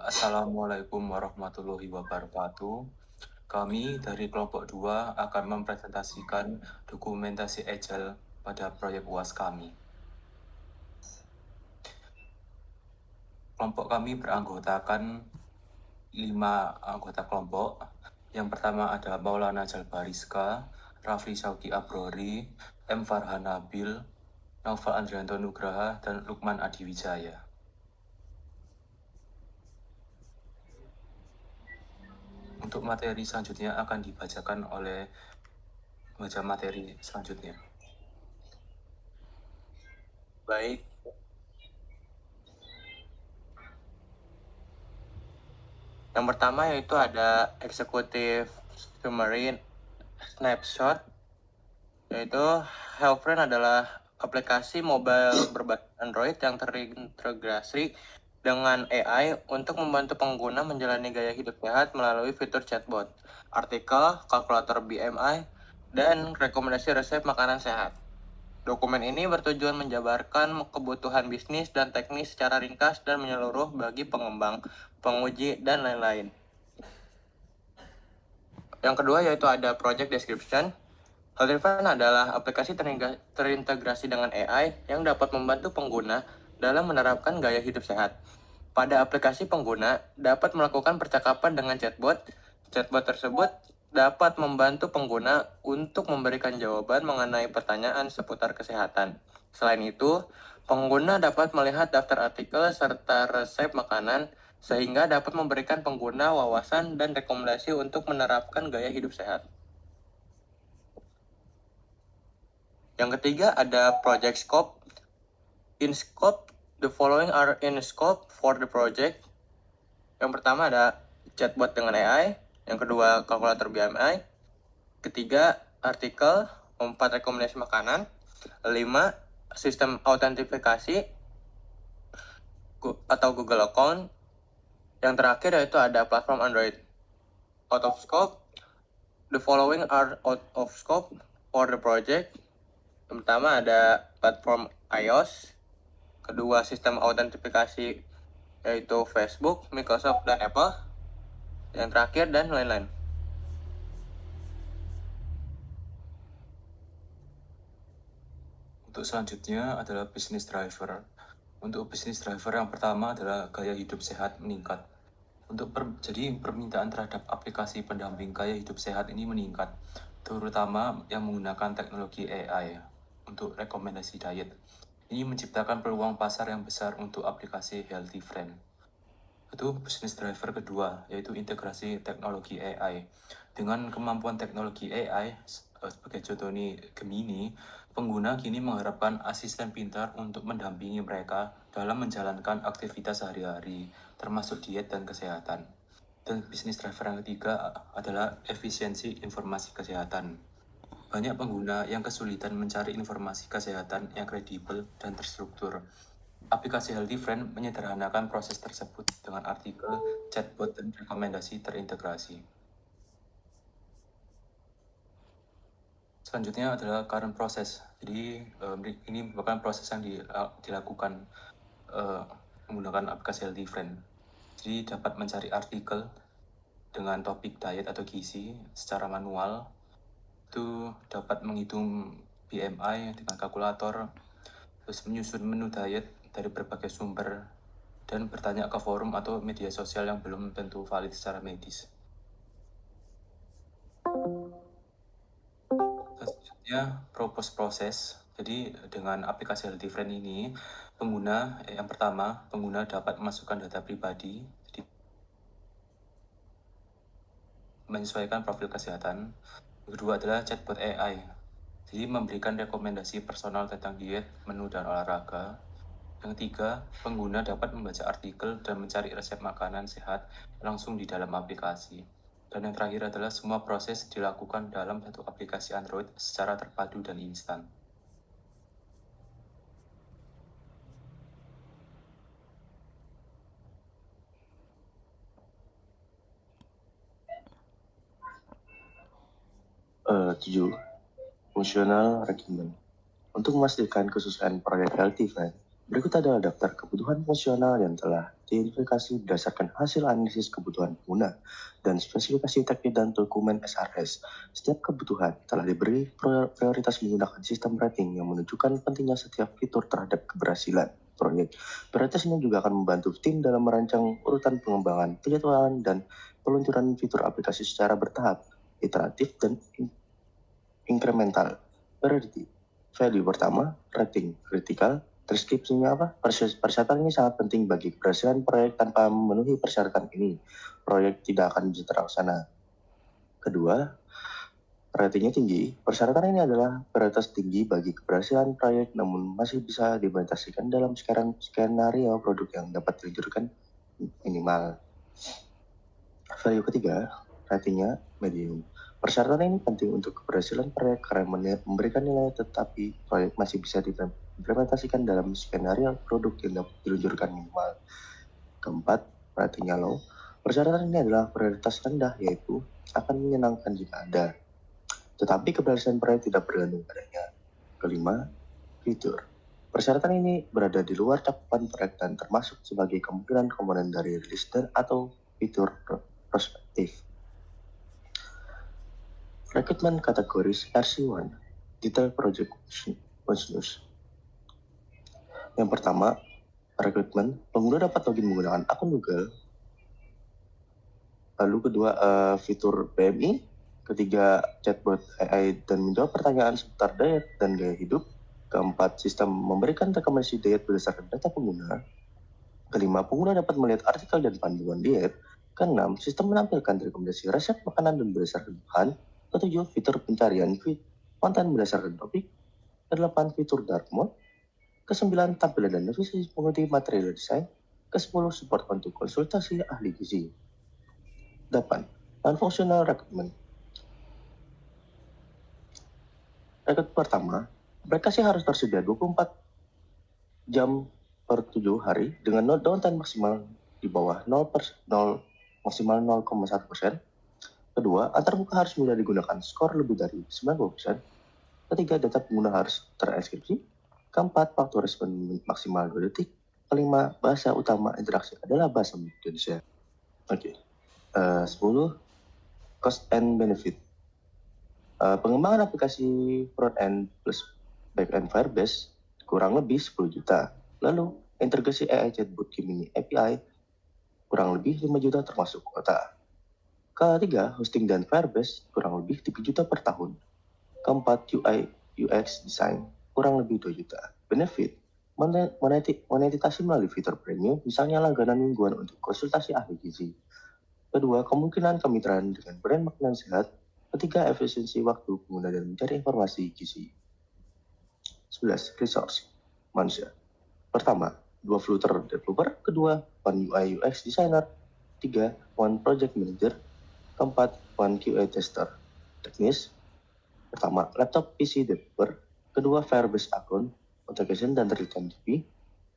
Assalamualaikum warahmatullahi wabarakatuh. Kami dari kelompok 2 akan mempresentasikan dokumentasi Agile pada proyek UAS kami. Kelompok kami beranggotakan 5 anggota kelompok. Yang pertama ada Maulana Jalbariska, Rafli Syauqi Abrori, M. Farhan Nabil, Naufal Andrianto Nugraha, dan Lukman Adiwijaya. Untuk materi selanjutnya akan dibacakan oleh baca materi selanjutnya. Baik. Yang pertama yaitu ada Executive Summary Snapshot, yaitu HealthFriend adalah aplikasi mobile berbasis Android yang terintegrasi dengan AI untuk membantu pengguna menjalani gaya hidup sehat melalui fitur chatbot, artikel, kalkulator BMI, dan rekomendasi resep makanan sehat. Dokumen ini bertujuan menjabarkan kebutuhan bisnis dan teknis secara ringkas dan menyeluruh bagi pengembang, penguji, dan lain-lain. Yang kedua yaitu ada Project Description. HealthFriend adalah aplikasi terintegrasi dengan AI yang dapat membantu pengguna dalam menerapkan gaya hidup sehat. Pada aplikasi pengguna dapat melakukan percakapan dengan chatbot. Chatbot tersebut dapat membantu pengguna untuk memberikan jawaban mengenai pertanyaan seputar kesehatan. Selain itu, pengguna dapat melihat daftar artikel serta resep makanan sehingga dapat memberikan pengguna wawasan dan rekomendasi untuk menerapkan gaya hidup sehat. Yang ketiga ada Project Scope. In scope, the following are in scope for the project. Yang pertama ada chatbot dengan AI, yang kedua kalkulator BMI, ketiga artikel, 4 rekomendasi makanan, 5 sistem autentifikasi atau Google Account, yang terakhir yaitu ada platform Android. Out of scope, the following are out of scope for the project. Yang pertama ada platform iOS, kedua sistem autentifikasi yaitu Facebook, Microsoft, dan Apple, yang terakhir dan lain-lain. Untuk selanjutnya adalah business driver. Untuk business driver yang pertama adalah gaya hidup sehat meningkat. Jadi permintaan terhadap aplikasi pendamping gaya hidup sehat ini meningkat, terutama yang menggunakan teknologi AI untuk rekomendasi diet. Ini menciptakan peluang pasar yang besar untuk aplikasi Healthy Friend. Itu business driver kedua, yaitu integrasi teknologi AI. Dengan kemampuan teknologi AI, sebagai contoh ini Gemini, pengguna kini mengharapkan asisten pintar untuk mendampingi mereka dalam menjalankan aktivitas sehari-hari, termasuk diet dan kesehatan. Dan bisnis driver yang ketiga adalah efisiensi informasi kesehatan. Banyak pengguna yang kesulitan mencari informasi kesehatan yang kredibel dan terstruktur. Aplikasi Healthy Friend menyederhanakan proses tersebut dengan artikel, chatbot, dan rekomendasi terintegrasi. Selanjutnya adalah current process. Jadi ini merupakan proses yang dilakukan menggunakan aplikasi Healthy Friend. Jadi dapat mencari artikel dengan topik diet atau gizi secara manual. Itu dapat menghitung BMI dengan kalkulator, terus menyusun menu diet dari berbagai sumber, dan bertanya ke forum atau media sosial yang belum tentu valid secara medis. Selanjutnya, propose proses. Jadi dengan aplikasi Healthy Friend ini, yang pertama, pengguna dapat memasukkan data pribadi, jadi menyesuaikan profil kesehatan. Yang kedua adalah chatbot AI, jadi memberikan rekomendasi personal tentang diet, menu, dan olahraga. Yang ketiga, pengguna dapat membaca artikel dan mencari resep makanan sehat langsung di dalam aplikasi. Dan yang terakhir adalah semua proses dilakukan dalam satu aplikasi Android secara terpadu dan instan. Tujuh, fungsional regimen. Untuk memastikan kesusahan proyek Healthy Friend, berikut adalah daftar kebutuhan fungsional yang telah diidentifikasi berdasarkan hasil analisis kebutuhan pengguna dan spesifikasi teknik dan dokumen SRS. Setiap kebutuhan telah diberi prioritas menggunakan sistem rating yang menunjukkan pentingnya setiap fitur terhadap keberhasilan proyek. Prioritas ini juga akan membantu tim dalam merancang urutan pengembangan, penjadwalan, dan peluncuran fitur aplikasi secara bertahap, iteratif, dan incremental. Priority. Value pertama, rating kritikal. Deskripsinya apa? Persyaratan ini sangat penting bagi keberhasilan proyek. Tanpa memenuhi persyaratan ini, proyek tidak akan bisa terlaksana. Kedua, ratingnya tinggi. Persyaratan ini adalah prioritas tinggi bagi keberhasilan proyek, namun masih bisa diimplementasikan dalam skenario produk yang dapat diluncurkan minimal. Value ketiga, ratingnya medium. Persyaratan ini penting untuk keberhasilan proyek karena memberikan nilai tetapi proyek masih bisa diimplementasikan dalam skenario produk yang dapat diluncurkan minimal. Keempat, ratingnya low. Persyaratan ini adalah prioritas rendah, yaitu akan menyenangkan jika ada, tetapi keberhasilan proyek tidak bergantung padanya. Kelima, fitur. Persyaratan ini berada di luar cakupan proyek dan termasuk sebagai kemungkinan komponen dari rilis dan atau fitur prospektif. Rekrutmen kategoris RC1, Detail Project Bonus. Yang pertama, rekrutmen. Pengguna dapat login menggunakan akun Google. Lalu kedua, fitur PMI. Ketiga, chatbot AI dan menjawab pertanyaan seputar diet dan gaya hidup. Keempat, sistem memberikan rekomendasi diet berdasarkan data pengguna. Kelima, pengguna dapat melihat artikel dan panduan diet. Keenam, sistem menampilkan rekomendasi resep makanan dan berdasarkan bahan. Ketujuh, fitur pencarian konten berdasarkan topik. Kedelapan, fitur dark mode. Kesembilan, tampilan dan navigasi pengemudi material desain. Kesepuluh, support untuk konsultasi ahli gizi. 8. Non-functional rekrutmen. Rekrut pertama, aplikasi harus tersedia 24 jam per 7 hari dengan downtime maksimal di bawah 0 maksimal 0,1%. Kedua, antarmuka harus mudah digunakan, skor lebih dari 90%. Ketiga, data pengguna harus terenkripsi. Keempat, waktu respon maksimal 2 detik. Kelima, bahasa utama interaksi adalah bahasa Indonesia. Oke. 10, cost and benefit. Pengembangan aplikasi front end plus back end Firebase kurang lebih 10 juta. Lalu, integrasi AI chatbot Gemini API kurang lebih 5 juta termasuk kuota. Ketiga, hosting dan Firebase kurang lebih 3 juta per tahun. Keempat, UI UX design kurang lebih 2 juta. Benefit, monetisasi melalui fitur premium, misalnya langganan mingguan untuk konsultasi ahli gizi. Kedua, kemungkinan kemitraan dengan brand makanan sehat. Ketiga, efisiensi waktu pengguna dan mencari informasi gizi. 11. Resource manusia. Pertama, 2 Flutter developer. Kedua, 1 UI UX designer. 3, 1 project manager. Keempat, 1 QA tester. Teknis. Pertama, laptop PC developer. Kedua, Firebase akun, authentication dan real-time DB.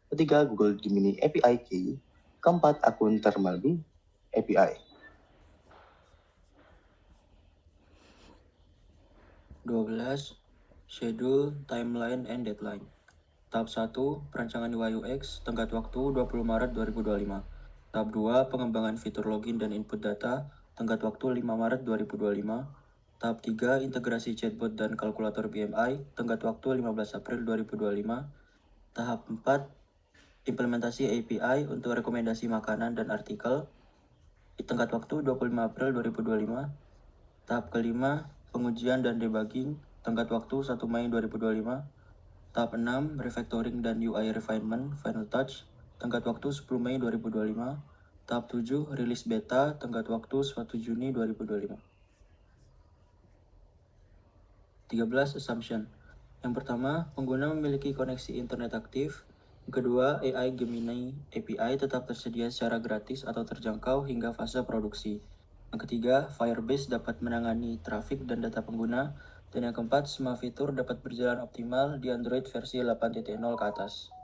Ketiga, Google Gemini API key. Keempat, akun Thermalby API. 12. Schedule, timeline, and deadline. Tahap 1, perancangan UI UX, tenggat waktu 20 Maret 2025. Tahap 2, pengembangan fitur login dan input data, tenggat waktu 5 Maret 2025. Tahap 3, integrasi chatbot dan kalkulator BMI, tenggat waktu 15 April 2025. Tahap 4, implementasi API untuk rekomendasi makanan dan artikel, tenggat waktu 25 April 2025. Tahap kelima, pengujian dan debugging, tenggat waktu 1 Mei 2025. Tahap 6, refactoring dan UI refinement, final touch, tenggat waktu 10 Mei 2025. Tahap 7, rilis beta, tenggat waktu 1 Juni 2025. 13. Assumption. Yang pertama, pengguna memiliki koneksi internet aktif. Yang kedua, AI Gemini API tetap tersedia secara gratis atau terjangkau hingga fase produksi. Yang ketiga, Firebase dapat menangani trafik dan data pengguna. Dan yang keempat, semua fitur dapat berjalan optimal di Android versi 8.0 ke atas.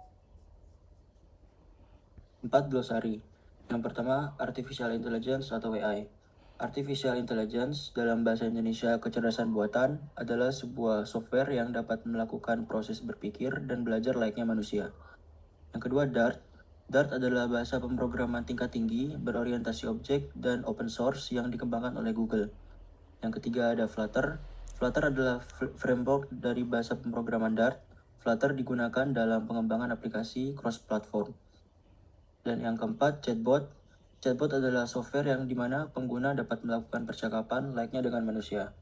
4. Glosari. Yang pertama, Artificial Intelligence atau AI. Artificial Intelligence dalam bahasa Indonesia kecerdasan buatan adalah sebuah software yang dapat melakukan proses berpikir dan belajar layaknya manusia. Yang kedua, DART. Dart adalah bahasa pemrograman tingkat tinggi, berorientasi objek, dan open source yang dikembangkan oleh Google. Yang ketiga ada Flutter. Flutter adalah framework dari bahasa pemrograman Dart. Flutter digunakan dalam pengembangan aplikasi cross-platform. Dan yang keempat, chatbot. Chatbot adalah software yang dimana pengguna dapat melakukan percakapan layaknya dengan manusia.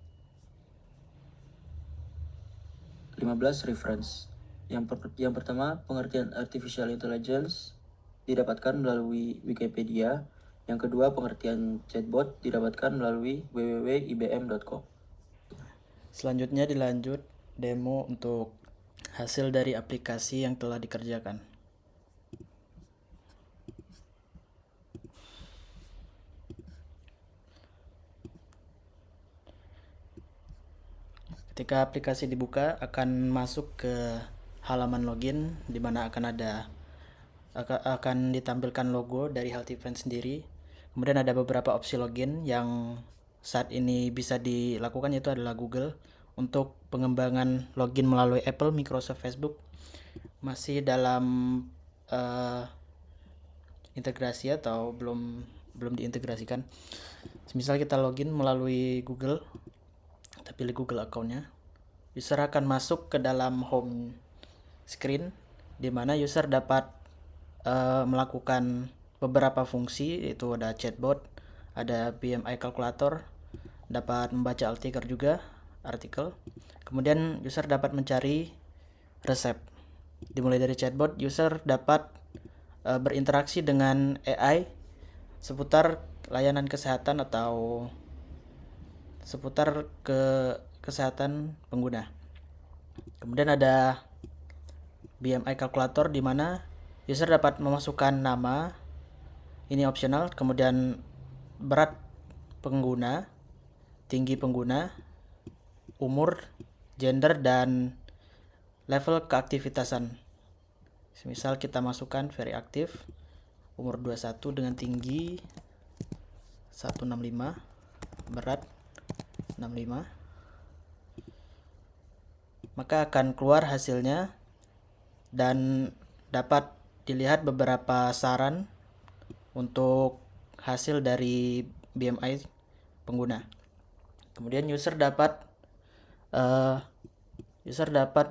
15 reference. Yang pertama, pengertian artificial intelligence didapatkan melalui Wikipedia. Yang kedua, pengertian chatbot didapatkan melalui www.ibm.com. Selanjutnya dilanjut demo untuk hasil dari aplikasi yang telah dikerjakan. Ketika aplikasi dibuka akan masuk ke halaman login di mana akan ditampilkan logo dari Health Event sendiri. Kemudian ada beberapa opsi login yang saat ini bisa dilakukan, yaitu adalah Google. Untuk pengembangan login melalui Apple, Microsoft, Facebook masih dalam integrasi atau belum diintegrasikan. Misal kita login melalui Google, kita pilih Google account-nya, user akan masuk ke dalam home screen di mana user dapat melakukan beberapa fungsi, yaitu ada chatbot, ada BMI calculator, dapat membaca artikel. Kemudian user dapat mencari resep. Dimulai dari chatbot, user dapat berinteraksi dengan AI seputar layanan kesehatan atau seputar kesehatan pengguna. Kemudian ada BMI calculator di mana user dapat memasukkan nama, ini optional, kemudian berat pengguna, tinggi pengguna, umur, gender, dan level keaktivitasan. Misal kita masukkan very aktif, umur 21 dengan tinggi 165, berat 65, maka akan keluar hasilnya dan dapat dilihat beberapa saran untuk hasil dari BMI pengguna. Kemudian user dapat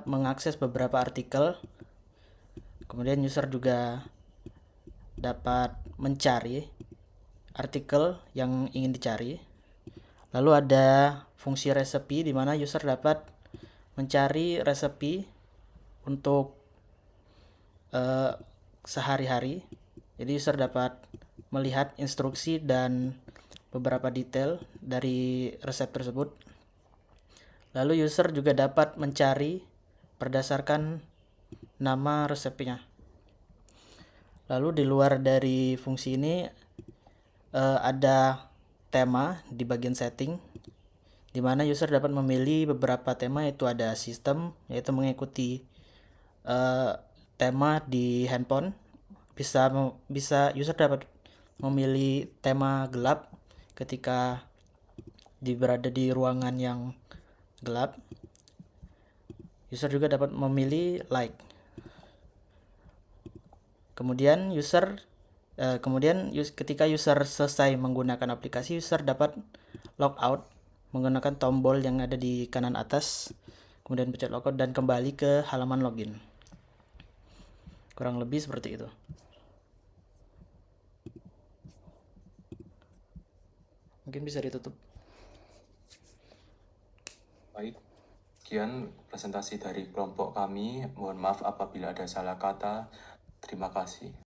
mengakses beberapa artikel. Kemudian user juga dapat mencari artikel yang ingin dicari. Lalu ada fungsi resepi di mana user dapat mencari resepi untuk sehari-hari. Jadi user dapat melihat instruksi dan beberapa detail dari resep tersebut. Lalu user juga dapat mencari berdasarkan nama resepnya. Lalu di luar dari fungsi ini ada tema di bagian setting, di mana user dapat memilih beberapa tema, yaitu ada sistem, yaitu mengikuti tema di handphone. Bisa user dapat memilih tema gelap ketika berada di ruangan yang gelap. User juga dapat memilih light. Kemudian ketika user selesai menggunakan aplikasi, user dapat log out menggunakan tombol yang ada di kanan atas, kemudian pencet logout dan kembali ke halaman login. Kurang lebih seperti itu. Mungkin bisa ditutup. Baik, sekian presentasi dari kelompok kami. Mohon maaf apabila ada salah kata. Terima kasih.